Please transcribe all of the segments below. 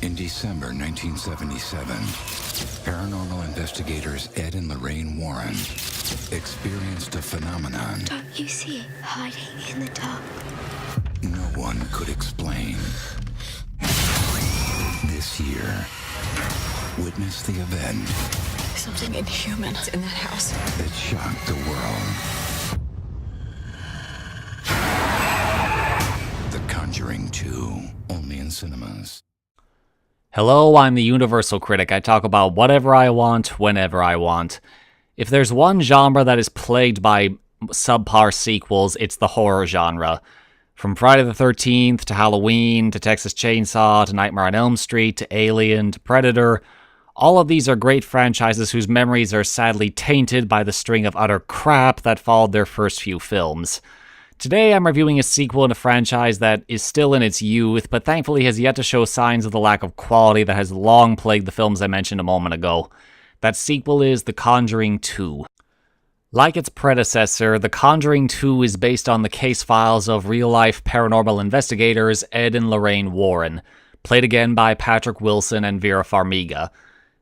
In December 1977, paranormal investigators Ed and Lorraine Warren experienced a phenomenon Don't you see it hiding in the dark? no one could explain. This year, witness the event Something inhuman is in that house. that shocked the world. The Conjuring 2, only in cinemas. Hello, I'm the Universal Critic. I talk about whatever I want, whenever I want. If there's one genre that is plagued by subpar sequels, it's the horror genre. From Friday the 13th, to Halloween, to Texas Chainsaw, to Nightmare on Elm Street, to Alien, to Predator, all of these are great franchises whose memories are sadly tainted by the string of utter crap that followed their first few films. Today, I'm reviewing a sequel in a franchise that is still in its youth, but thankfully has yet to show signs of the lack of quality that has long plagued the films I mentioned a moment ago. That sequel is The Conjuring 2. Like its predecessor, The Conjuring 2 is based on the case files of real-life paranormal investigators Ed and Lorraine Warren, played again by Patrick Wilson and Vera Farmiga.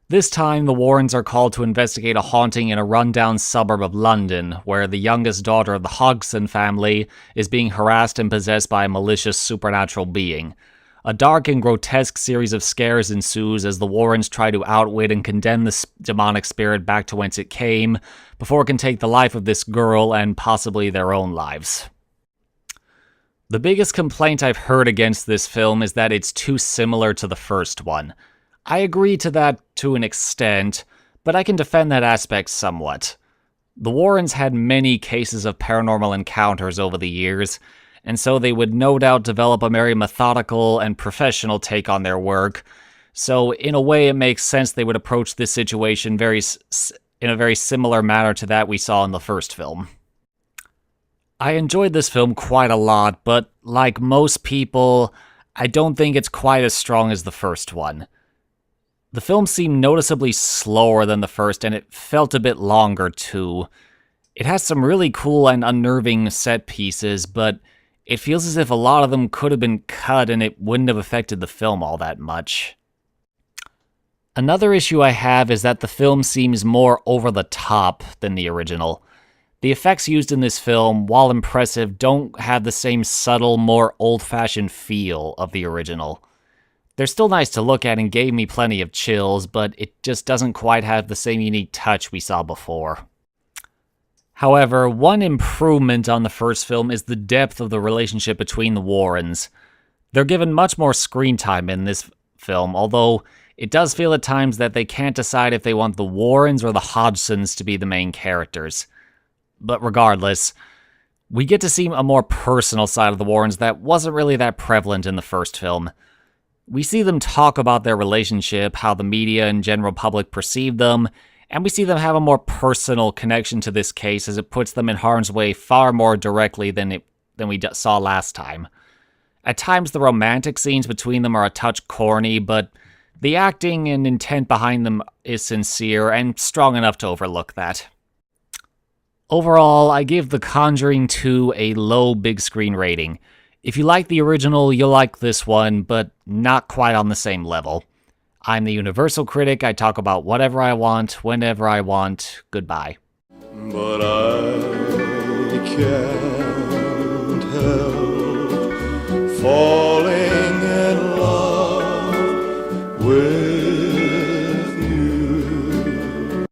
This time, the Warrens are called to investigate a haunting in a rundown suburb of London, where the youngest daughter of the Hodgson family is being harassed and possessed by a malicious supernatural being. A dark and grotesque series of scares ensues as the Warrens try to outwit and condemn the demonic spirit back to whence it came, before it can take the life of this girl and possibly their own lives. The biggest complaint I've heard against this film is that it's too similar to the first one. I agree to that to an extent, but I can defend that aspect somewhat. The Warrens had many cases of paranormal encounters over the years, and so they would no doubt develop a very methodical and professional take on their work, so in a way it makes sense they would approach this situation in a very similar manner to that we saw in the first film. I enjoyed this film quite a lot, but like most people, I don't think it's quite as strong as the first one. The film seemed noticeably slower than the first, and it felt a bit longer too. It has some really cool and unnerving set pieces, but it feels as if a lot of them could have been cut and it wouldn't have affected the film all that much. Another issue I have is that the film seems more over the top than the original. The effects used in this film, while impressive, don't have the same subtle, more old-fashioned feel of the original. They're still nice to look at and gave me plenty of chills, but it just doesn't quite have the same unique touch we saw before. However, one improvement on the first film is the depth of the relationship between the Warrens. They're given much more screen time in this film, although it does feel at times that they can't decide if they want the Warrens or the Hodgsons to be the main characters. But regardless, we get to see a more personal side of the Warrens that wasn't really that prevalent in the first film. We see them talk about their relationship, how the media and general public perceive them, and we see them have a more personal connection to this case as it puts them in harm's way far more directly than we saw last time. At times, the romantic scenes between them are a touch corny, but the acting and intent behind them is sincere and strong enough to overlook that. Overall, I give The Conjuring 2 a low big screen rating. If you like the original, you'll like this one, but not quite on the same level. I'm the Universal Critic. I talk about whatever I want, whenever I want. Goodbye. But I can't help falling